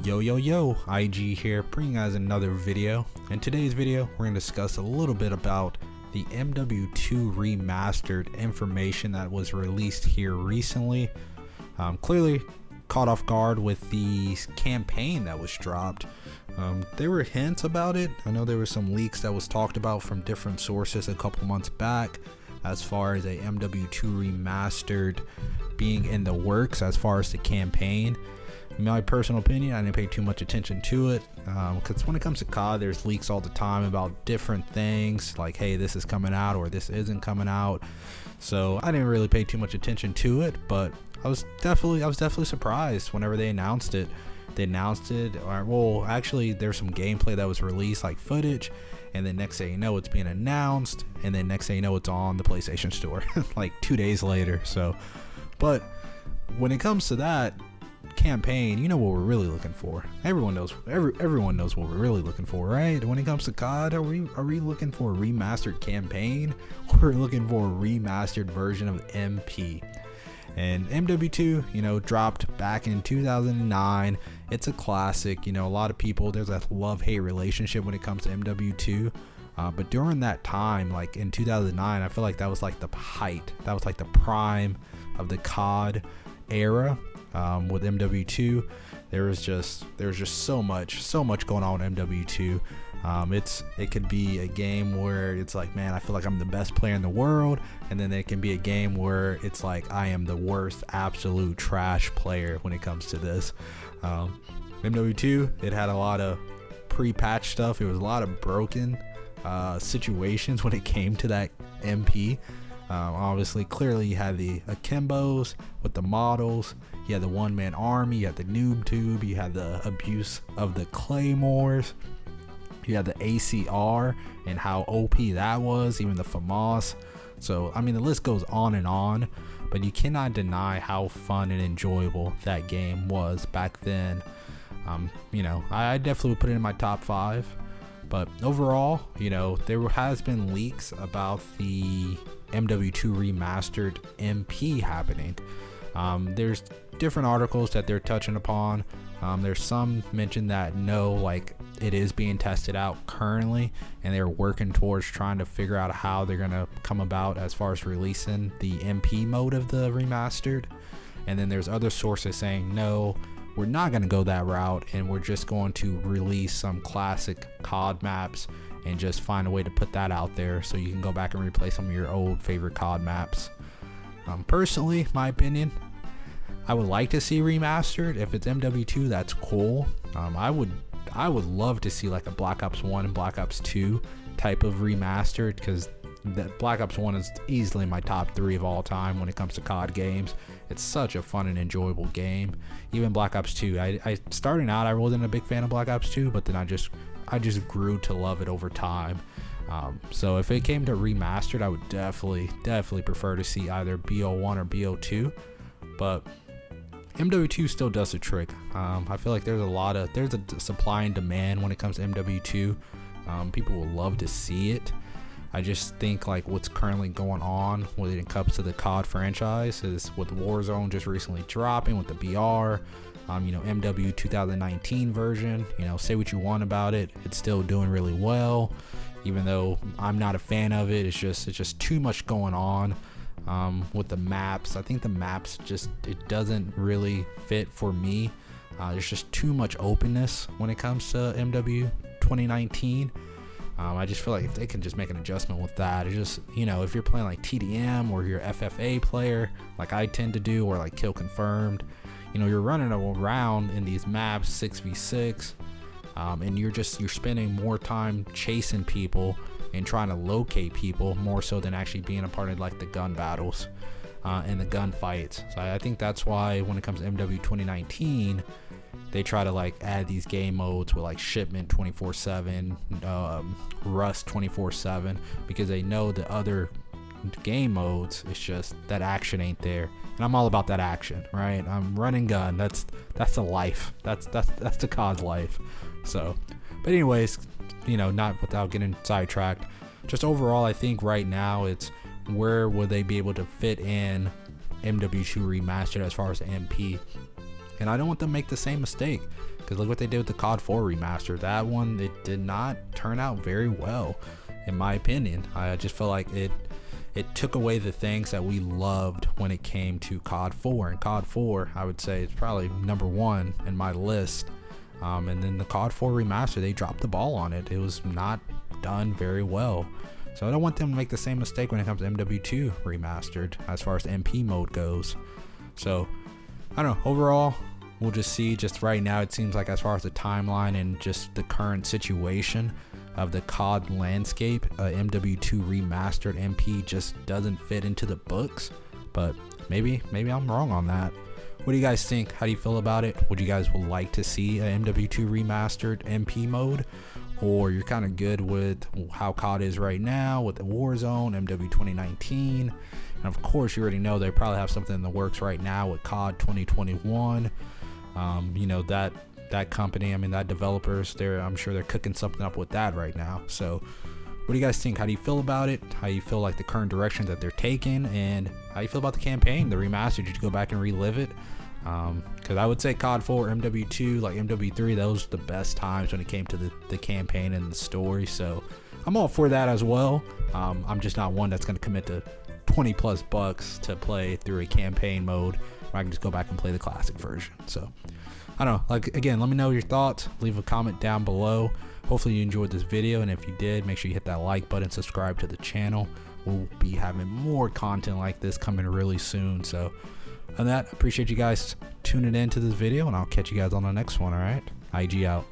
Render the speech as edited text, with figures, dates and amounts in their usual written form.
Yo, IG here, bringing you guys another video. In today's video, we're going to discuss a little bit about the MW2 Remastered information that was released here recently. Clearly caught off guard with the campaign that was dropped. There were hints about it. I know there were some leaks that was talked about from different sources a couple months back as far as a MW2 Remastered being in the works as far as the campaign. In my personal opinion, I didn't pay too much attention to it because when it comes to COD, there's leaks all the time about different things like, hey, this is coming out or this isn't coming out. So I didn't really pay too much attention to it, but I was definitely surprised whenever they announced it. Well, actually, there's some gameplay that was released, like footage, and then next thing you know, it's being announced, and then next thing you know, it's on the PlayStation Store like 2 days later. So, but when it comes to that campaign, you know what we're really looking for. Everyone knows what we're really looking for, right? When it comes to COD, are we looking for a remastered campaign, or we're looking for a remastered version of MP? And MW2, dropped back in 2009. It's a classic. A lot of people, there's a love-hate relationship when it comes to MW2. But during that time, like in 2009, I feel like that was like the height. That was like the prime of the COD era. With MW2, there was just so much going on with MW2. It could be a game where it's like, man, I feel like I'm the best player in the world, and then it can be a game where it's like I am the worst absolute trash player when it comes to this. MW2, it had a lot of pre-patch stuff. It was a lot of broken situations when it came to that MP. Obviously, clearly you had the akimbos with the models, you had the one-man army, you had the noob tube, you had the abuse of the claymores, you had the ACR and how OP that was, even the FAMAS. So, I mean, the list goes on and on, but you cannot deny how fun and enjoyable that game was back then. I definitely would put it in my top 5, but overall, there has been leaks about the MW2 Remastered MP happening. There's different articles that they're touching upon. There's some mention that it is being tested out currently, and they're working towards trying to figure out how they're gonna come about as far as releasing the MP mode of the remastered. And then there's other sources saying, no, we're not gonna go that route, and we're just going to release some classic COD maps and just find a way to put that out there so you can go back and replay some of your old favorite COD maps. Personally, my opinion, I would like to see remastered. If it's MW2, that's cool. I would love to see like a Black Ops 1 and Black Ops 2 type of remastered, because that Black Ops 1 is easily my top 3 of all time when it comes to COD games. It's such a fun and enjoyable game. Even Black Ops 2, I starting out, I wasn't a big fan of Black Ops 2, but then I just grew to love it over time. So if it came to remastered, I would definitely prefer to see either BO1 or BO2, but MW2 still does the trick. I feel like there's a supply and demand when it comes to MW2. People will love to see it. I just think like what's currently going on when it comes to the COD franchise is with Warzone just recently dropping with the BR. MW 2019 version, say what you want about it, it's still doing really well, even though I'm not a fan of it. It's just too much going on with the maps. I think the maps it doesn't really fit for me. There's just too much openness when it comes to MW 2019. I just feel like if they can just make an adjustment with that, it's just, if you're playing like TDM or you're FFA player like I tend to do, or like Kill Confirmed, you're running around in these maps 6v6, and you're spending more time chasing people and trying to locate people more so than actually being a part of like the gun battles and the gun fights. So I think that's why when it comes to MW 2019, they try to like add these game modes with like shipment 24/7, rust 24/7, because they know the other game modes, it's just that action ain't there, and I'm all about that action, right? I'm running gun. That's the life. That's the COD life. So, but anyways, not without getting sidetracked. Just overall, I think right now it's where would they be able to fit in MW2 Remastered as far as MP. and I don't want them to make the same mistake, because look what they did with the COD 4 remaster. That one, it did not turn out very well, in my opinion. I just feel like it took away the things that we loved when it came to COD 4. And COD 4, I would say, is probably number one in my list. And then the COD 4 remaster, they dropped the ball on it. It was not done very well. So I don't want them to make the same mistake when it comes to MW2 Remastered as far as the MP mode goes. So I don't know, overall we'll just see. Just right now it seems like, as far as the timeline and just the current situation of the COD landscape, MW2 Remastered MP just doesn't fit into the books. But maybe I'm wrong on that. What do you guys think? How do you feel about it? Would you guys like to see a MW2 Remastered MP mode? Or you're kind of good with how COD is right now with the Warzone, MW 2019. And of course, you already know they probably have something in the works right now with COD 2021. You know, that company, I mean, that developers, I'm sure they're cooking something up with that right now. So what do you guys think? How do you feel about it? How do you feel like the current direction that they're taking? And how do you feel about the campaign, the remaster? Did you go back and relive it? Because I would say COD 4, MW2, like MW3, those were the best times when it came to the campaign and the story. So I'm all for that as well. I'm just not one that's going to commit to $20+ to play through a campaign mode where I can just go back and play the classic version. So I don't know. Like, again, let me know your thoughts. Leave a comment down below. Hopefully you enjoyed this video, and if you did, make sure you hit that like button, subscribe to the channel. We'll be having more content like this coming really soon. So on that, appreciate you guys tuning in to this video, and I'll catch you guys on the next one. All right, IG out.